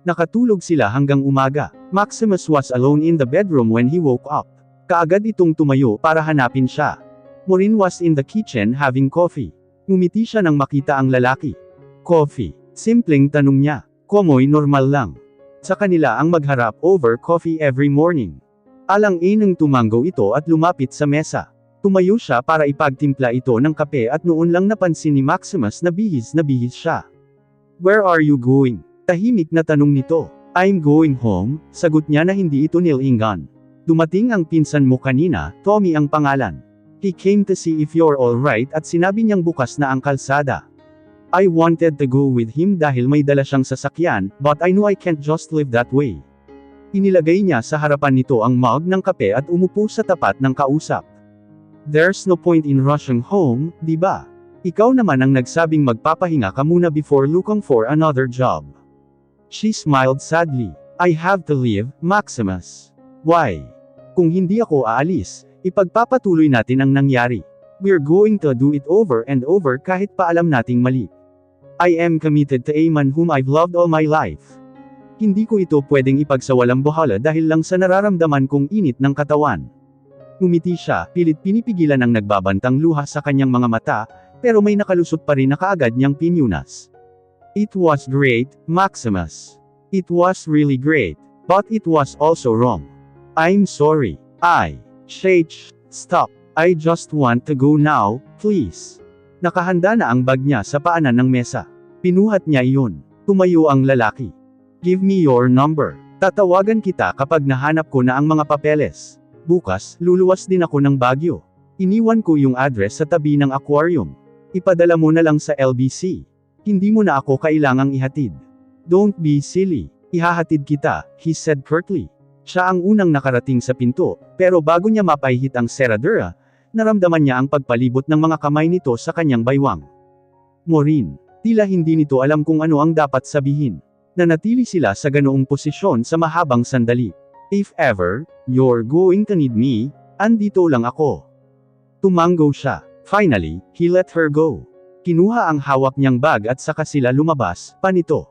Nakatulog sila hanggang umaga. Maximus was alone in the bedroom when he woke up. Kaagad itong tumayo para hanapin siya. Maureen was in the kitchen having coffee. Ngumiti siya nang makita ang lalaki. Coffee? Simpleng tanong niya. Komoy normal lang. Sa kanila ang magharap over coffee every morning. Alang-inang tumango ito at lumapit sa mesa. Tumayo siya para ipagtimpla ito ng kape at noon lang napansin ni Maximus na bihis siya. Where are you going? Tahimik na tanong nito. I'm going home, sagot niya na hindi ito nilingan. Dumating ang pinsan mo kanina, Tommy ang pangalan. He came to see if you're alright at sinabi niyang bukas na ang kalsada. I wanted to go with him dahil may dala siyang sasakyan, but I knew I can't just live that way. Inilagay niya sa harapan nito ang mug ng kape at umupo sa tapat ng kausap. There's no point in rushing home, di ba? Ikaw naman ang nagsabing magpapahinga ka muna before looking for another job. She smiled sadly. I have to leave, Maximus. Why? Kung hindi ako aalis, ipagpapatuloy natin ang nangyari. We're going to do it over and over kahit pa alam nating mali. I am committed to a man whom I've loved all my life. Hindi ko ito pwedeng ipagsawalang bahala dahil lang sa nararamdaman kong init ng katawan. Ngumiti siya, pilit pinipigilan ang nagbabantang luha sa kanyang mga mata, pero may nakalusot pa rin na kaagad niyang pinyunas. It was great, Maximus. It was really great. But it was also wrong. I'm sorry. Stop. I just want to go now, please. Nakahanda na ang bag niya sa paanan ng mesa. Pinuhat niya iyon. Tumayo ang lalaki. Give me your number. Tatawagan kita kapag nahanap ko na ang mga papeles. Bukas, luluwas din ako ng Baguio. Iniwan ko yung address sa tabi ng aquarium. Ipadala mo na lang sa LBC. Hindi mo na ako kailangang ihatid. Don't be silly. Ihahatid kita, he said curtly. Siya ang unang nakarating sa pinto, pero bago niya mapahit ang seradura, naramdaman niya ang pagpalibot ng mga kamay nito sa kanyang baywang. Maureen, tila hindi nito alam kung ano ang dapat sabihin. Nanatili sila sa ganoong posisyon sa mahabang sandali. If ever, you're going to need me, andito lang ako. Tumango siya. Finally, he let her go. Kinuha ang hawak niyang bag at saka sila lumabas, panito.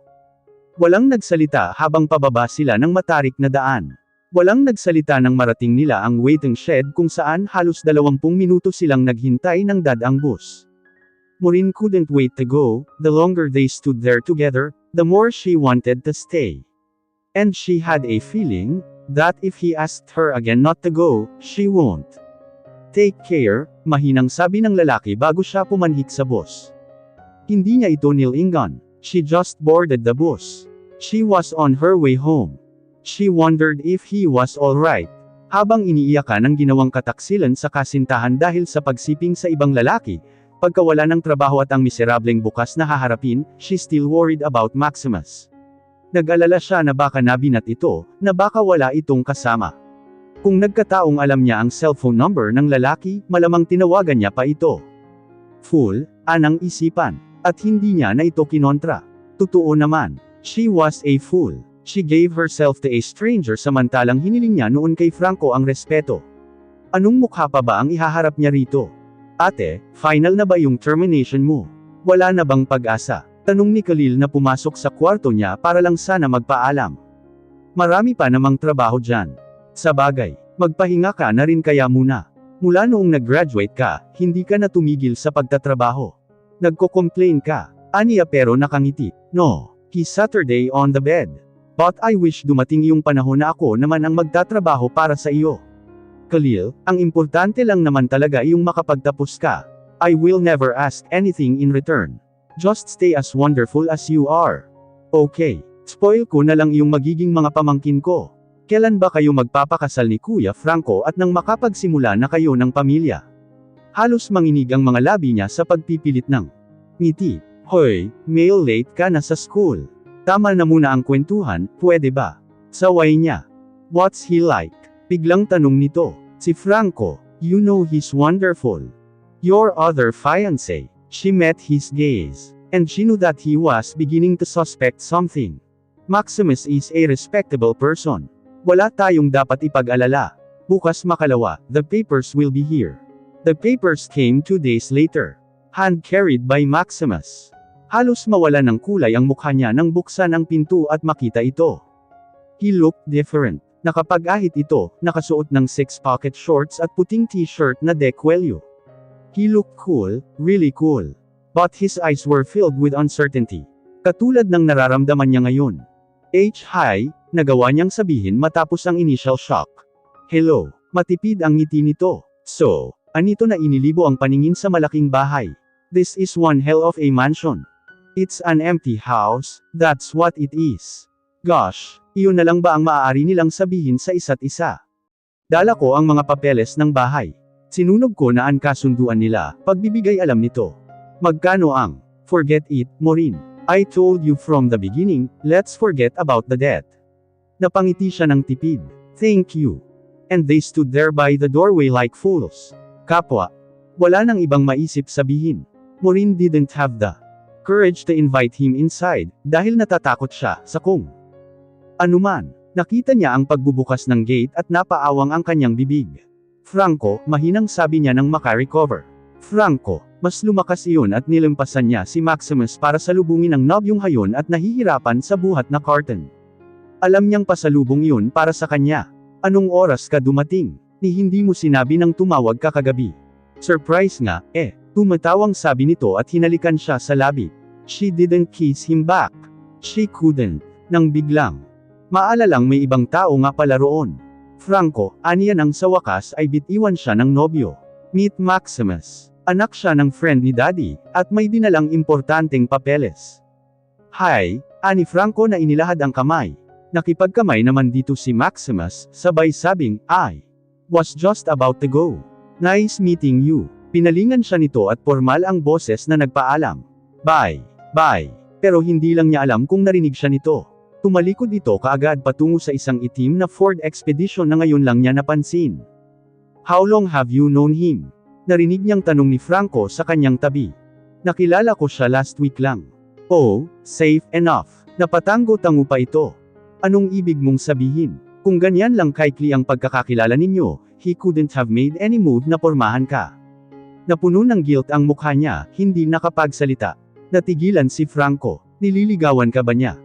Walang nagsalita habang pababa sila ng matarik na daan. Walang nagsalita nang marating nila ang waiting shed kung saan halos 20 minuto silang naghintay ng dadaang bus. Maureen couldn't wait to go. The longer they stood there together, the more she wanted to stay. And she had a feeling that if he asked her again not to go, she won't. Take care, mahinang sabi ng lalaki bago siya pumanhik sa bus. Hindi niya ito nilingan. She just boarded the bus. She was on her way home. She wondered if he was alright. Habang iniiyakan ang ginawang kataksilan sa kasintahan dahil sa pagsiping sa ibang lalaki, pagkawala ng trabaho at ang miserableng bukas na haharapin, she still worried about Maximus. Nag-alala siya na baka nabinat ito, na baka wala itong kasama. Kung nagkataong alam niya ang cellphone number ng lalaki, malamang tinawagan niya pa ito. Fool, anang isipan. At hindi niya na ito kinontra. Totoo naman. She was a fool. She gave herself to a stranger samantalang hiniling niya noon kay Franco ang respeto. Anong mukha pa ba ang ihaharap niya rito? Ate, final na ba yung termination mo? Wala na bang pag-asa? Tanong ni Khalil na pumasok sa kwarto niya para lang sana magpaalam. Marami pa namang trabaho dyan. Sabagay, magpahinga ka na rin kaya muna. Mula noong nag-graduate ka, hindi ka na tumigil sa pagtatrabaho. Nagko-complain ka. Aniya pero nakangiti. No, he's Saturday on the bed. But I wish dumating yung panahon na ako naman ang magtatrabaho para sa iyo. Khalil, ang importante lang naman talaga yung makapagtapos ka. I will never ask anything in return. Just stay as wonderful as you are. Okay, spoil ko na lang yung magiging mga pamangkin ko. Kailan ba kayo magpapakasal ni Kuya Franco at nang makapagsimula na kayo ng pamilya? Halos manginig ang mga labi niya sa pagpipilit ng ngiti. Hoy, mail late ka na sa school. Tama na muna ang kwentuhan, pwede ba? Saway niya. What's he like? Biglang tanong nito. Si Franco, you know he's wonderful. Your other fiancé. She met his gaze. And she knew that he was beginning to suspect something. Maximus is a respectable person. Wala tayong dapat ipag-alala. Bukas makalawa, the papers will be here. The papers came 2 days later. Hand-carried by Maximus. Halos mawala ng kulay ang mukha niya nang buksan ang pinto at makita ito. He looked different. Nakapag-ahit ito, nakasuot ng 6-pocket shorts at puting t-shirt na de cuello. He looked cool, really cool. But his eyes were filled with uncertainty. Katulad ng nararamdaman niya ngayon. Hi, nagawa niyang sabihin matapos ang initial shock. Hello, matipid ang ngiti nito. So, anito na inilibo ang paningin sa malaking bahay. This is one hell of a mansion. It's an empty house, that's what it is. Gosh, iyon na lang ba ang maaari nilang sabihin sa isa't isa? Dala ko ang mga papeles ng bahay. Sinunog ko na ang kasunduan nila, pagbibigay alam nito. Magkano ang? Forget it, Maureen. I told you from the beginning, let's forget about the debt. Napangiti siya ng tipid. Thank you. And they stood there by the doorway like fools. Kapwa. Wala nang ibang maisip sabihin. Maureen didn't have the courage to invite him inside, dahil natatakot siya sa kung anuman. Nakita niya ang pagbubukas ng gate at napaawang ang kanyang bibig. Franco, mahinang sabi niya nang makarecover. Franco, mas lumakas iyon at nilampasan niya si Maximus para salubungin ang nobyong hayon at nahihirapan sa buhat na Carton. Alam niyang pasalubong iyon para sa kanya. Anong oras ka dumating? Ni hindi mo sinabi nang tumawag ka kagabi. Surprise nga, tumatawang sabi nito at hinalikan siya sa labi. She didn't kiss him back. She couldn't. Nang biglang. Maalalang may ibang tao nga pala roon. Franco, aniya nang sa wakas ay bitiwan siya ng nobyo. Meet Maximus. Anak siya ng friend ni Daddy, at may dinalang importanteng papeles. Hi, ani Franco na inilahad ang kamay. Nakipagkamay naman dito si Maximus, sabay sabing, I was just about to go. Nice meeting you. Pinalingan siya nito at formal ang boses na nagpaalam. Bye. Bye. Pero hindi lang niya alam kung narinig siya nito. Tumalikod ito kaagad patungo sa isang itim na Ford Expedition na ngayon lang niya napansin. How long have you known him? Narinig niyang tanong ni Franco sa kanyang tabi. Nakilala ko siya last week lang. Oh, safe enough. Napatango-tango pa ito. Anong ibig mong sabihin? Kung ganyan lang kaikli ang pagkakakilala ninyo, he couldn't have made any move na pormahan ka. Napuno ng guilt ang mukha niya, hindi nakapagsalita. Natigilan si Franco. Nililigawan ka ba niya?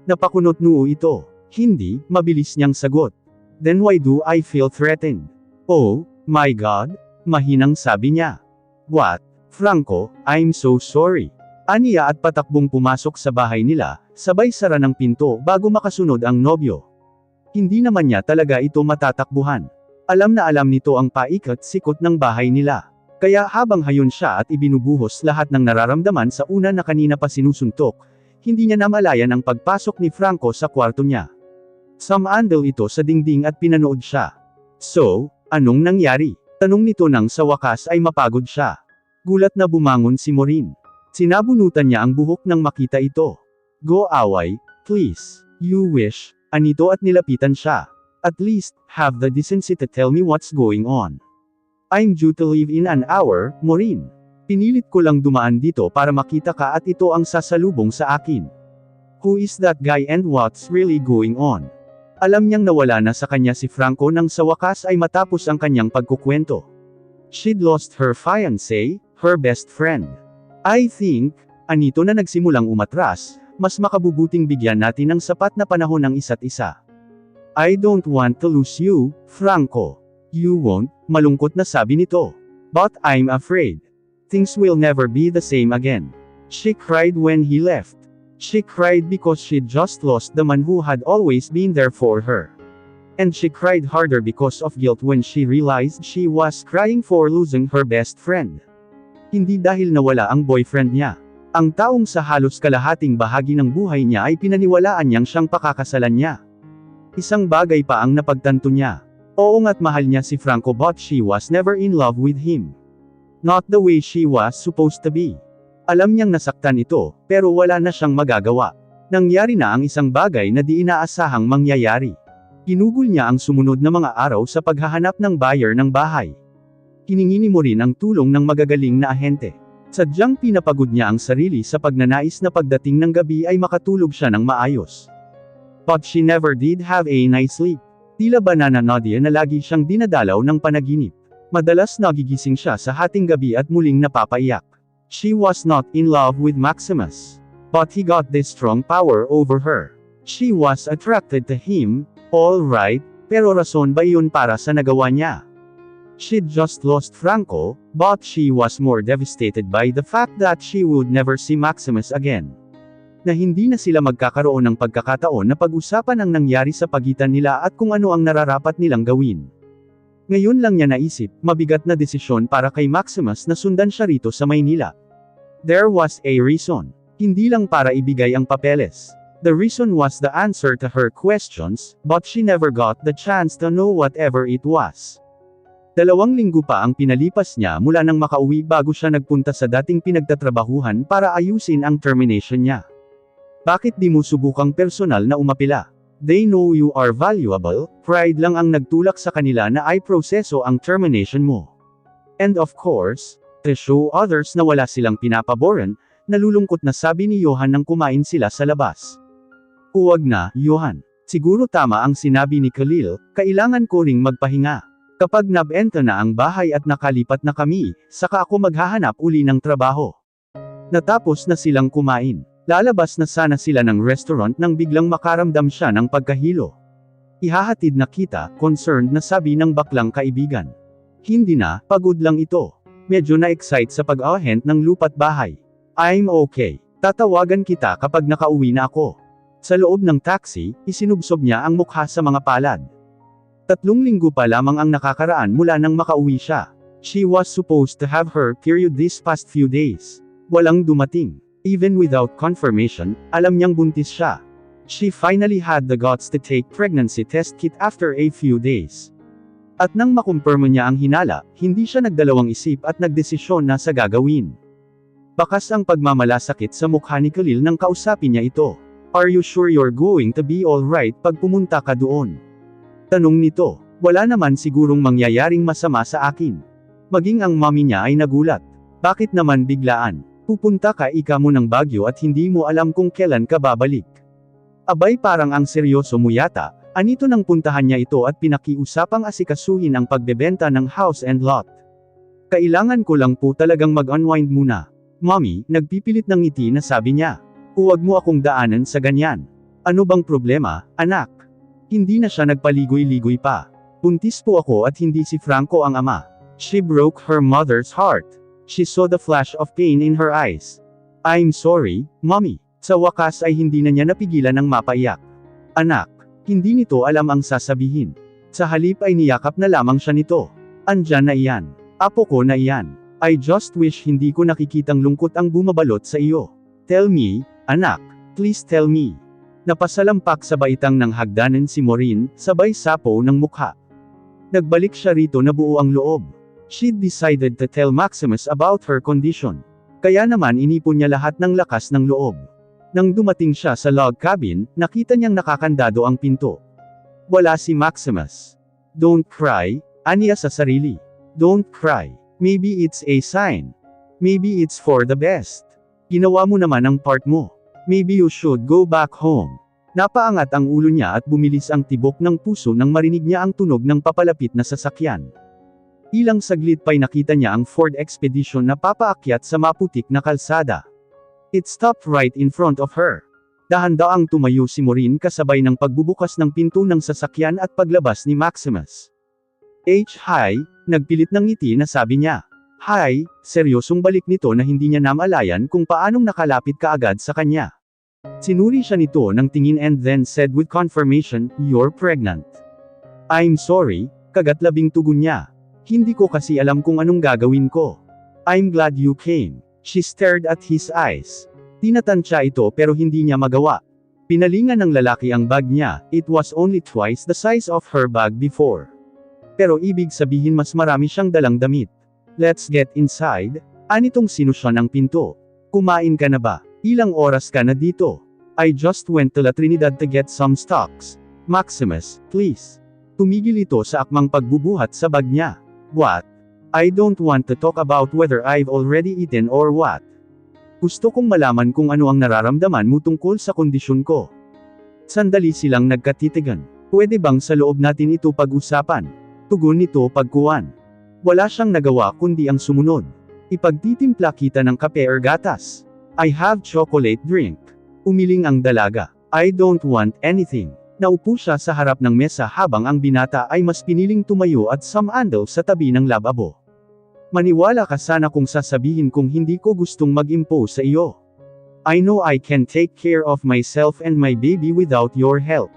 Napakunot noo ito. Hindi, mabilis niyang sagot. Then why do I feel threatened? Oh, my God, mahinang sabi niya. What? Franco, I'm so sorry. Aniya at patakbong pumasok sa bahay nila, sabay sara ng pinto bago makasunod ang nobyo. Hindi naman niya talaga ito matatakbuhan. Alam na alam nito ang paikot-sikot ng bahay nila. Kaya habang hayon siya at ibinubuhos lahat ng nararamdaman sa una na kanina pa sinusuntok, hindi niya namalayan ang pagpasok ni Franco sa kwarto niya. Sumandal ito sa dingding at pinanood siya. So, anong nangyari? Tanong nito nang sa wakas ay mapagod siya. Gulat na bumangon si Maureen. Sinabunutan niya ang buhok nang makita ito. Go away, please. You wish. Anito at nilapitan siya. At least, have the decency to tell me what's going on. I'm due to leave in an hour, Maureen. Pinilit ko lang dumaan dito para makita ka at ito ang sasalubong sa akin. Who is that guy and what's really going on? Alam niyang nawala na sa kanya si Franco nang sa wakas ay matapos ang kanyang pagkukwento. She'd lost her fiancé, her best friend. I think, anito na nagsimulang umatras, mas makabubuting bigyan natin ng sapat na panahon ang isa't isa. I don't want to lose you, Franco. You won't, malungkot na sabi nito. But I'm afraid. Things will never be the same again. She cried when he left. She cried because she'd just lost the man who had always been there for her. And she cried harder because of guilt when she realized she was crying for losing her best friend. Hindi dahil nawala ang boyfriend niya. Ang taong sa halos kalahating bahagi ng buhay niya ay pinaniwalaan niyang siyang pakakasalan niya. Isang bagay pa ang napagtanto niya. Oo nga't mahal niya si Franco but she was never in love with him. Not the way she was supposed to be. Alam niyang nasaktan ito, pero wala na siyang magagawa. Nangyari na ang isang bagay na di inaasahang mangyayari. Ginugol niya ang sumunod na mga araw sa paghahanap ng buyer ng bahay. Hiningi mo rin ang tulong ng magagaling na ahente. Sadyang pinapagod niya ang sarili sa pagnanais na pagdating ng gabi ay makatulog siya ng maayos. But she never did have a nice sleep. Tila banana Nadia na lagi siyang dinadalaw ng panaginip. Madalas nagigising siya sa hating gabi at muling napapaiyak. She was not in love with Maximus. But he got this strong power over her. She was attracted to him, all right, pero rason ba yun para sa nagawa niya? She'd just lost Franco, but she was more devastated by the fact that she would never see Maximus again. Na hindi na sila magkakaroon ng pagkakataon na pag-usapan ang nangyari sa pagitan nila at kung ano ang nararapat nilang gawin. Ngayon lang niya naisip, mabigat na desisyon para kay Maximus na sundan siya rito sa Maynila. There was a reason. Hindi lang para ibigay ang papeles. The reason was the answer to her questions, but she never got the chance to know whatever it was. 2 linggo pa ang pinalipas niya mula nang makauwi bago siya nagpunta sa dating pinagtatrabahuhan para ayusin ang termination niya. Bakit di mo subukang personal na umapila? They know you are valuable, pride lang ang nagtulak sa kanila na ay proseso ang termination mo. And of course, to show others na wala silang pinapaboran, nalulungkot na sabi ni Johan nang kumain sila sa labas. Huwag na, Johan. Siguro tama ang sinabi ni Khalil, kailangan ko ring magpahinga. Kapag nabenta na ang bahay at nakalipat na kami, saka ako maghahanap uli ng trabaho. Natapos na silang kumain. Lalabas na sana sila ng restaurant nang biglang makaramdam siya ng pagkahilo. Ihahatid na kita, concerned na sabi ng baklang kaibigan. Hindi na, pagod lang ito. Medyo na-excite sa pag-ahent ng lupa't bahay. I'm okay. Tatawagan kita kapag nakauwi na ako. Sa loob ng taxi, isinubsob niya ang mukha sa mga palad. 3 linggo pa lamang ang nakakaraan mula nang makauwi siya. She was supposed to have her period these past few days. Walang dumating. Even without confirmation, alam niyang buntis siya. She finally had the guts to take pregnancy test kit after a few days. At nang makumpirma niya ang hinala, hindi siya nagdalawang isip at nagdesisyon na sa gagawin. Bakas ang pagmamalasakit sa mukha ni Khalil nang kausapin niya ito. Are you sure you're going to be alright pag pumunta ka doon? Tanong nito. Wala naman sigurong mangyayaring masama sa akin. Maging ang mami niya ay nagulat. Bakit naman biglaan? Pupunta ka ika mo ng Baguio at hindi mo alam kung kailan ka babalik. Abay parang ang seryoso mo yata, anito nang puntahan niya ito at pinakiusapang asikasuhin ang pagbebenta ng house and lot. Kailangan ko lang po talagang mag-unwind muna. Mommy, nagpipilit ng ngiti na sabi niya. Huwag mo akong daanan sa ganyan. Ano bang problema, anak? Hindi na siya nagpaligoy-ligoy pa. Buntis po ako at hindi si Franco ang ama. She broke her mother's heart. She saw the flash of pain in her eyes. I'm sorry, Mommy. Sa wakas ay hindi na niya napigilan ng mapaiyak. Anak, hindi nito alam ang sasabihin. Sa halip ay niyakap na lamang siya nito. Andyan na iyan. Apo ko na iyan. I just wish hindi ko nakikitang lungkot ang bumabalot sa iyo. Tell me, anak, please tell me. Napasalampak sa baitang ng hagdanan si Maureen, sabay sapo ng mukha. Nagbalik siya rito na buo ang loob. She'd decided to tell Maximus about her condition. Kaya naman inipon niya lahat ng lakas ng loob. Nang dumating siya sa log cabin, nakita niyang nakakandado ang pinto. Wala si Maximus. Don't cry, aniya sa sarili. Don't cry. Maybe it's a sign. Maybe it's for the best. Ginawa mo naman ang part mo. Maybe you should go back home. Napaangat ang ulo niya at bumilis ang tibok ng puso nang marinig niya ang tunog ng papalapit na sasakyan. Ilang saglit pa'y nakita niya ang Ford Expedition na papaakyat sa maputik na kalsada. It stopped right in front of her. Dahan-daang tumayo si Maureen kasabay ng pagbubukas ng pinto ng sasakyan at paglabas ni Maximus. Hi, nagpilit ng ngiti na sabi niya. Hi, seryosong balik nito na hindi niya namalayan kung paanong nakalapit kaagad sa kanya. Sinuri siya nito ng tingin and then said with confirmation, "You're pregnant." I'm sorry, kagat-labing tugon niya. Hindi ko kasi alam kung anong gagawin ko. I'm glad you came. She stared at his eyes. Tinatansya ito pero hindi niya magawa. Pinalingan ng lalaki ang bag niya, it was only twice the size of her bag before. Pero ibig sabihin mas marami siyang dalang damit. Let's get inside. Anitong sinusyan ang pinto. Kumain ka na ba? Ilang oras ka na dito? I just went to La Trinidad to get some stocks. Maximus, please. Tumigil ito sa akmang pagbubuhat sa bag niya. What? I don't want to talk about whether I've already eaten or what. Gusto kong malaman kung ano ang nararamdaman mo tungkol sa kondisyon ko. Sandali silang nagkatitigan. Pwede bang sa loob natin ito pag-usapan? Tugon nito pagkuwan. Wala siyang nagawa kundi ang sumunod. Ipagtitimpla kita ng kape or gatas. I have chocolate drink. Umiling ang dalaga. I don't want anything. Naupo siya sa harap ng mesa habang ang binata ay mas piniling tumayo at sumandal sa tabi ng lababo. Maniwala ka sana kung sasabihin kong hindi ko gustong mag-impose sa iyo. I know I can take care of myself and my baby without your help.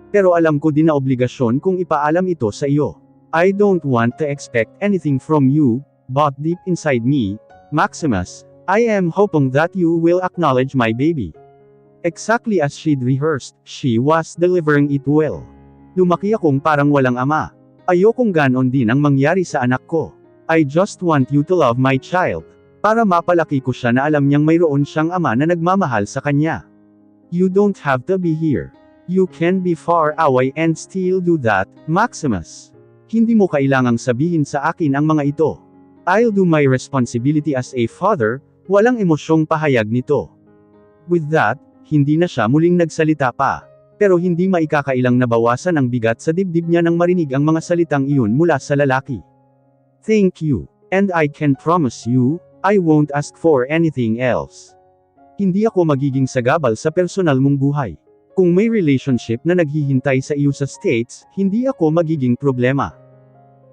Pero alam ko din na obligasyon kong ipaalam ito sa iyo. I don't want to expect anything from you, but deep inside me, Maximus, I am hoping that you will acknowledge my baby. Exactly as she'd rehearsed, she was delivering it well. Lumaki akong parang walang ama. Ayokong ganon din ang mangyari sa anak ko. I just want you to love my child. Para mapalaki ko siya na alam niyang mayroon siyang ama na nagmamahal sa kanya. You don't have to be here. You can be far away and still do that, Maximus. Hindi mo kailangang sabihin sa akin ang mga ito. I'll do my responsibility as a father, walang emosyong pahayag nito. With that, hindi na siya muling nagsalita pa. Pero hindi maikakailang nabawasan ang bigat sa dibdib niya nang marinig ang mga salitang iyon mula sa lalaki. Thank you. And I can promise you, I won't ask for anything else. Hindi ako magiging sagabal sa personal mong buhay. Kung may relationship na naghihintay sa iyo sa States, hindi ako magiging problema.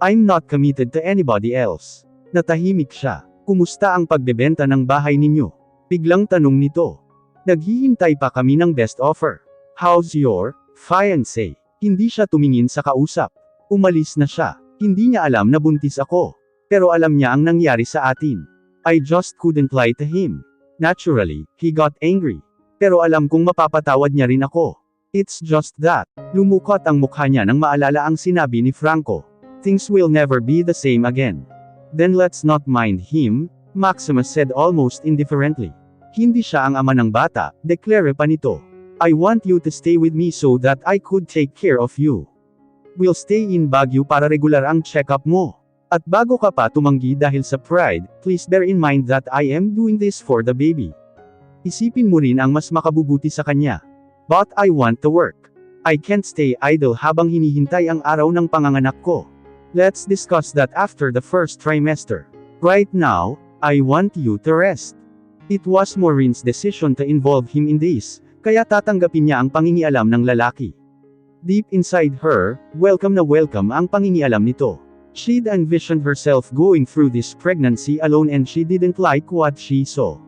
I'm not committed to anybody else. Natahimik siya. Kumusta ang pagbebenta ng bahay ninyo? Biglang tanong nito. Naghihintay pa kami ng best offer. How's your fiancé? Hindi siya tumingin sa kausap. Umalis na siya. Hindi niya alam na buntis ako. Pero alam niya ang nangyari sa atin. I just couldn't lie to him. Naturally, he got angry. Pero alam kong mapapatawad niya rin ako. It's just that. Lumukot ang mukha niya nang maalala ang sinabi ni Franco. Things will never be the same again. Then let's not mind him, Maximus said almost indifferently. Hindi siya ang ama ng bata, deklare pa nito. I want you to stay with me so that I could take care of you. We'll stay in Baguio para regular ang check-up mo. At bago ka pa tumanggi dahil sa pride, please bear in mind that I am doing this for the baby. Isipin mo rin ang mas makabubuti sa kanya. But I want to work. I can't stay idle habang hinihintay ang araw ng panganganak ko. Let's discuss that after the first trimester. Right now, I want you to rest. It was Maureen's decision to involve him in this, kaya tatanggapin niya ang pangingialam ng lalaki. Deep inside her, welcome na welcome ang pangingialam nito. She'd envisioned herself going through this pregnancy alone and she didn't like what she saw.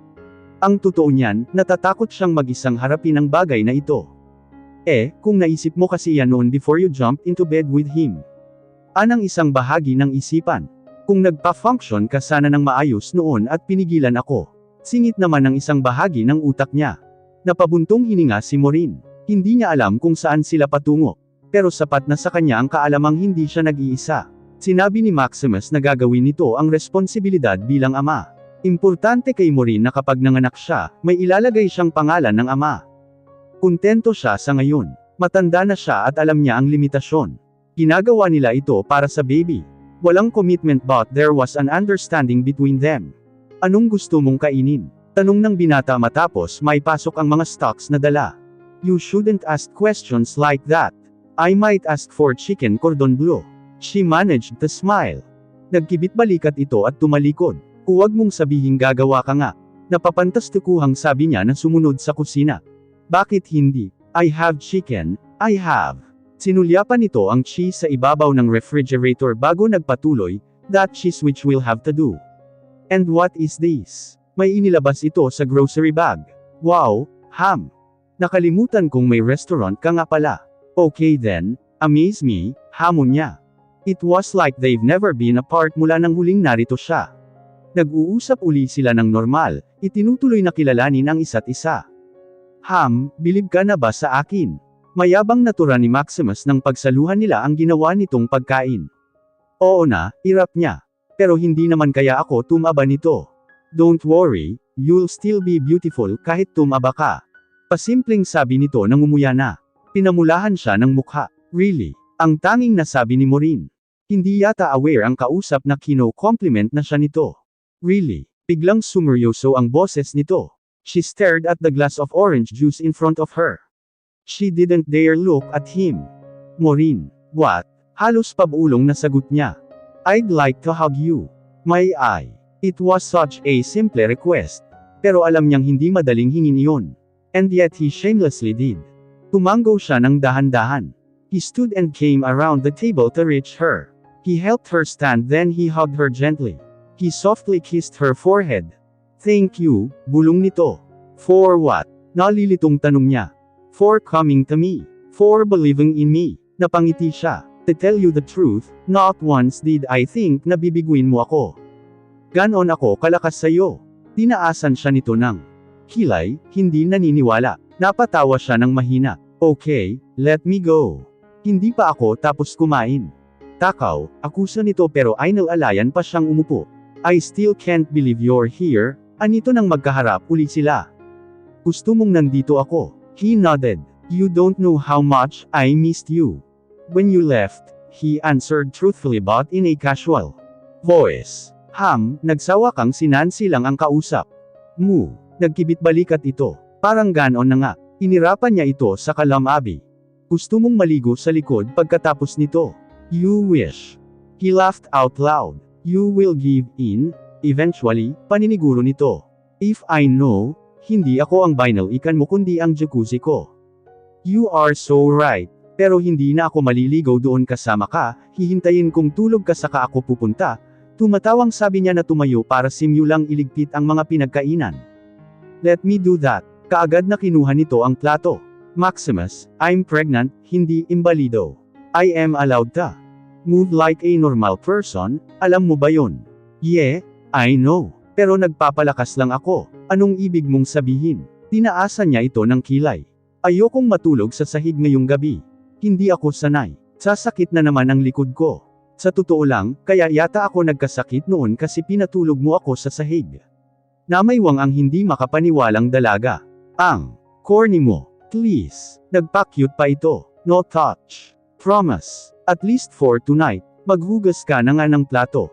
Ang totoo niyan, natatakot siyang mag-isang harapin ang bagay na ito. Kung naisip mo kasi yan noon before you jumped into bed with him. Anang isang bahagi ng isipan. Kung nagpa-function ka sana ng maayos noon at pinigilan ako. Singit naman ng isang bahagi ng utak niya. Napabuntong hininga si Maureen. Hindi niya alam kung saan sila patungo. Pero sapat na sa kanya ang kaalamang hindi siya nag-iisa. Sinabi ni Maximus na gagawin nito ang responsibilidad bilang ama. Importante kay Maureen na kapag nanganak siya, may ilalagay siyang pangalan ng ama. Kontento siya sa ngayon. Matanda na siya at alam niya ang limitasyon. Ginagawa nila ito para sa baby. Walang commitment but there was an understanding between them. Anong gusto mong kainin? Tanong ng binata matapos may pasok ang mga stocks na dala. You shouldn't ask questions like that. I might ask for chicken cordon bleu. She managed to smile. Nagkibit balikat ito at tumalikod. Huwag mong sabihing gagawa ka nga. Napapantastukuhang sabi niya na sumunod sa kusina. Bakit hindi? I have chicken, I have. Sinulyapan nito ang cheese sa ibabaw ng refrigerator bago nagpatuloy, that cheese which we'll have to do. And what is this? May inilabas ito sa grocery bag. Wow, ham. Nakalimutan kong may restaurant ka nga pala. Okay then, amaze me, hamon niya. It was like they've never been apart mula nang huling narito siya. Nag-uusap uli sila ng normal, itinutuloy na kilalanin ang isa't isa. Ham, bilib ka na ba sa akin? Mayabang natura ni Maximus nang pagsaluhan nila ang ginawa nitong pagkain. Oo na, irap niya. Pero hindi naman kaya ako tumaba nito. Don't worry, you'll still be beautiful kahit tumaba ka. Pasimpleng sabi nito nang umuya na. Pinamulahan siya ng mukha. Really? Ang tanging nasabi ni Maureen. Hindi yata aware ang kausap na kino-compliment na siya nito. Really? Biglang sumeryoso ang boses nito. She stared at the glass of orange juice in front of her. She didn't dare look at him. Maureen, what? Halos pabulong na sagot niya. I'd like to hug you. May I? It was such a simple request. Pero alam niyang hindi madaling hingin iyon. And yet he shamelessly did. Tumango siya ng dahan-dahan. He stood and came around the table to reach her. He helped her stand, then he hugged her gently. He softly kissed her forehead. Thank you, bulong nito. For what? Nalilitong tanong niya. For coming to me. For believing in me. Napangiti siya. To tell you the truth, not once did I think na bibiguin mo ako. Ganon ako kalakas sa'yo. Tinaasan siya nito ng kilay, hindi naniniwala. Napatawa siya ng mahina. Okay, let me go. Hindi pa ako tapos kumain. Takaw, akusa nito pero ay nalalayan pa siyang umupo. I still can't believe you're here. Anito nang magkaharap uli sila. Gusto mong nandito ako. He nodded. You don't know how much I missed you. When you left, he answered truthfully but in a casual voice. Nagsawa kang si Nancy lang ang kausap. Nagkibit balikat ito. Parang ganon na nga. Inirapan niya ito sa kalamabi. Gusto mong maligo sa likod pagkatapos nito. You wish. He laughed out loud. You will give in. Eventually, paniniguro nito. If I know, hindi ako ang binalikan mo kundi ang jacuzzi ko. You are so right. Pero hindi na ako maliligaw doon kasama ka, hihintayin kong tulog ka saka ako pupunta. Tumatawang sabi niya na tumayo para simulang iligpit ang mga pinagkainan. Let me do that. Kaagad na kinuha nito ang plato. Maximus, I'm pregnant, hindi imbalido. I am allowed to move like a normal person, alam mo ba yon? Yeah, I know. Pero nagpapalakas lang ako. Anong ibig mong sabihin? Tinaasan niya ito ng kilay. Ayokong matulog sa sahig ngayong gabi. Hindi ako sanay. Sasakit na naman ang likod ko. Sa totoo lang, kaya yata ako nagkasakit noon kasi pinatulog mo ako sa sahig. Namaywang ang hindi makapaniwalang dalaga. Ang corny mo. Please. Nagpa-cute pa ito. No touch. Promise. At least for tonight, maghugas ka na nga ng plato.